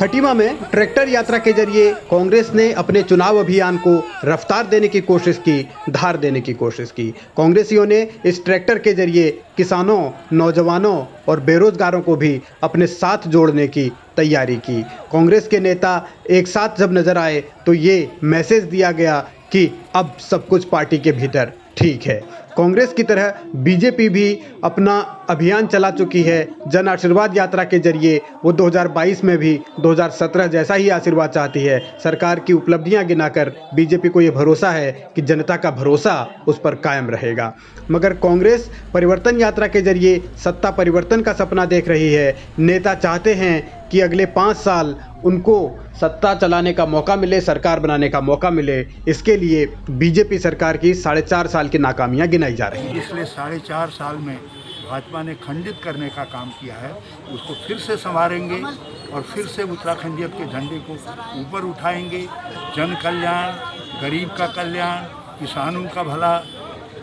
खटीमा में ट्रैक्टर यात्रा के जरिए कांग्रेस ने अपने चुनाव अभियान को रफ्तार देने की कोशिश की, धार देने की कोशिश की। कांग्रेसियों ने इस ट्रैक्टर के जरिए किसानों, नौजवानों और बेरोजगारों को भी अपने साथ जोड़ने की तैयारी की। कांग्रेस के नेता एक साथ जब नजर आए तो ये मैसेज दिया गया कि अब सब कुछ पार्टी के भीतर ठीक है। कांग्रेस की तरह बीजेपी भी अपना अभियान चला चुकी है। जन आशीर्वाद यात्रा के जरिए वो 2022 में भी 2017 जैसा ही आशीर्वाद चाहती है। सरकार की उपलब्धियां गिनाकर बीजेपी को ये भरोसा है कि जनता का भरोसा उस पर कायम रहेगा। मगर कांग्रेस परिवर्तन यात्रा के जरिए सत्ता परिवर्तन का सपना देख रही है। नेता चाहते हैं कि अगले 5 साल उनको सत्ता चलाने का मौका मिले, सरकार बनाने का मौका मिले। इसके लिए बीजेपी सरकार की 4.5 साल की नाकामियां गिनाई जा रही हैं। इसलिए 4.5 साल में भाजपा ने खंडित करने का काम किया है, उसको फिर से संवारेंगे और फिर से उत्तराखंडियत के झंडे को ऊपर उठाएंगे। जन कल्याण, गरीब का कल्याण, किसानों का भला,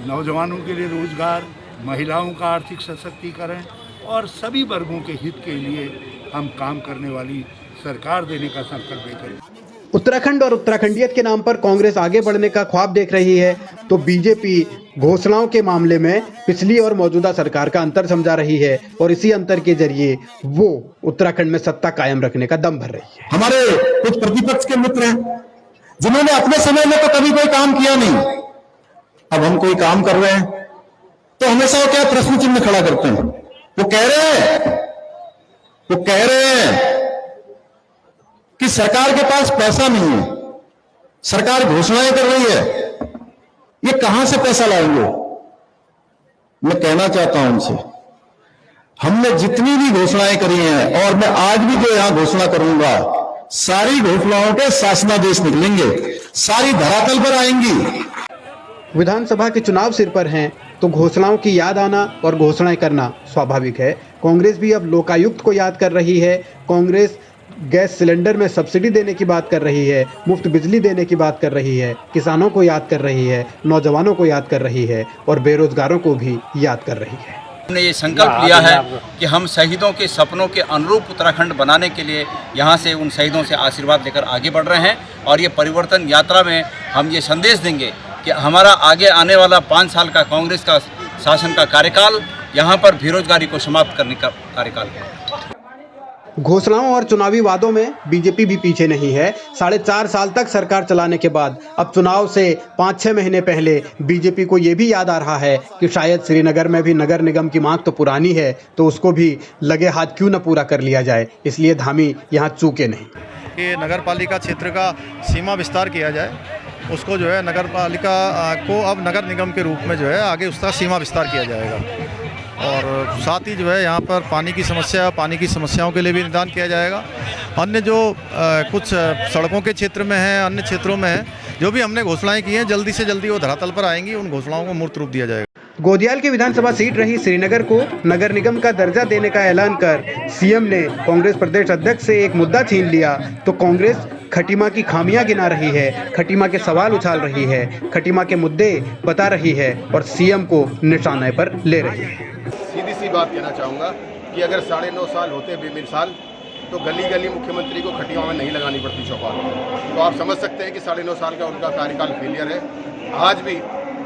नौजवानों के लिए रोजगार, महिलाओं का आर्थिक सशक्तिकरण और सभी वर्गों के हित के लिए हम काम करने वाली सरकार देने का संकल्प लेकर उत्तराखंड और उत्तराखंडियत के नाम पर कांग्रेस आगे बढ़ने का ख्वाब देख रही है, तो बीजेपी घोषणाओं के मामले में पिछली और मौजूदा सरकार का अंतर समझा रही है और इसी अंतर के जरिए वो उत्तराखंड में सत्ता कायम रखने का दम भर रही है। हमारे कुछ प्रतिपक्ष के मित्र हैं जिन्होंने अपने समय में तो कभी कोई काम किया नहीं, अब हम कोई काम कर रहे हैं तो हमेशा वो क्या प्रश्न चिन्ह खड़ा करते हैं। वो कह रहे हैं कि सरकार के पास पैसा नहीं है, सरकार घोषणाएं कर रही है, ये कहां से पैसा लाएंगे। मैं कहना चाहता हूं उनसे, हमने जितनी भी घोषणाएं करी हैं और मैं आज भी जो यहां घोषणा करूंगा, सारी घोषणाओं के शासनादेश निकलेंगे, सारी धरातल पर आएंगी। विधानसभा के चुनाव सिर पर हैं तो घोषणाओं की याद आना और घोषणाएं करना स्वाभाविक है। कांग्रेस भी अब लोकायुक्त को याद कर रही है। कांग्रेस गैस सिलेंडर में सब्सिडी देने की बात कर रही है, मुफ्त बिजली देने की बात कर रही है, किसानों को याद कर रही है, नौजवानों को याद कर रही है और बेरोजगारों को भी याद कर रही है। हमने ये संकल्प लिया है कि हम शहीदों के सपनों के अनुरूप उत्तराखंड बनाने के लिए यहाँ से उन शहीदों से आशीर्वाद लेकर आगे बढ़ रहे हैं और ये परिवर्तन यात्रा में हम ये संदेश देंगे कि हमारा आगे आने वाला 5 साल का कांग्रेस का शासन का कार्यकाल यहाँ पर बेरोजगारी को समाप्त करने का कार्यकाल है। घोषणाओं और चुनावी वादों में बीजेपी भी पीछे नहीं है। 4.5 साल तक सरकार चलाने के बाद अब चुनाव से 5-6 महीने पहले बीजेपी को ये भी याद आ रहा है कि शायद श्रीनगर में भी नगर निगम की मांग तो पुरानी है, तो उसको भी लगे हाथ क्यों न पूरा कर लिया जाए। इसलिए धामी यहाँ चूके नहीं कि नगर पालिका क्षेत्र का सीमा विस्तार किया जाए, उसको जो है नगर पालिका को अब नगर निगम के रूप में जो है आगे उसका सीमा विस्तार किया जाएगा और साथ ही जो है यहाँ पर पानी की समस्याओं के लिए भी निदान किया जाएगा। अन्य जो कुछ सड़कों के क्षेत्र में है, अन्य क्षेत्रों में है, जो भी हमने घोषणाएं की हैं, जल्दी से जल्दी वो धरातल पर आएंगी, उन घोषणाओं को मूर्त रूप दिया जाएगा। गोदियाल की विधानसभा सीट रही श्रीनगर को नगर निगम का दर्जा देने का ऐलान कर सीएम ने कांग्रेस प्रदेश अध्यक्ष से एक मुद्दा छीन लिया तो कांग्रेस खटीमा की खामियां गिना रही है, खटीमा के सवाल उछाल रही है, खटीमा के मुद्दे बता रही है और सीएम को निशाने पर ले रही है। सीधी सी बात कहना चाहूँगा कि अगर 9.5 साल होते बेमिसाल तो गली गली मुख्यमंत्री को खटीमा में नहीं लगानी पड़ती चौपाल। तो आप समझ सकते हैं कि 9.5 साल का उनका कार्यकाल फेलियर है। आज भी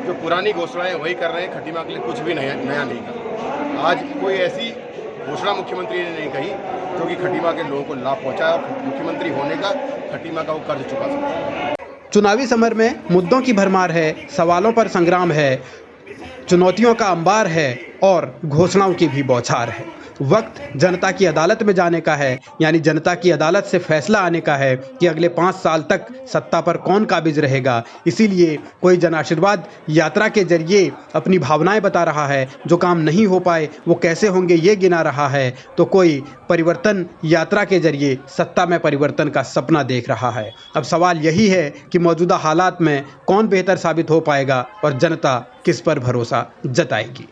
जो पुरानी घोषणाएं वही कर रहे हैं, खटीमा के लिए कुछ भी नया नहीं कहा। आज कोई ऐसी घोषणा मुख्यमंत्री ने नहीं कही जो कि खटीमा के लोगों को लाभ पहुंचाया। मुख्यमंत्री होने का खटीमा का वो कर्ज चुका सकता। चुनावी समर में मुद्दों की भरमार है, सवालों पर संग्राम है, चुनौतियों का अंबार है और घोषणाओं की भी बौछार है। वक्त जनता की अदालत में जाने का है, यानी जनता की अदालत से फैसला आने का है कि अगले 5 साल तक सत्ता पर कौन काबिज रहेगा। इसीलिए कोई जन आशीर्वाद यात्रा के जरिए अपनी भावनाएं बता रहा है, जो काम नहीं हो पाए वो कैसे होंगे ये गिना रहा है, तो कोई परिवर्तन यात्रा के जरिए सत्ता में परिवर्तन का सपना देख रहा है। अब सवाल यही है कि मौजूदा हालात में कौन बेहतर साबित हो पाएगा और जनता किस पर भरोसा जताएगी।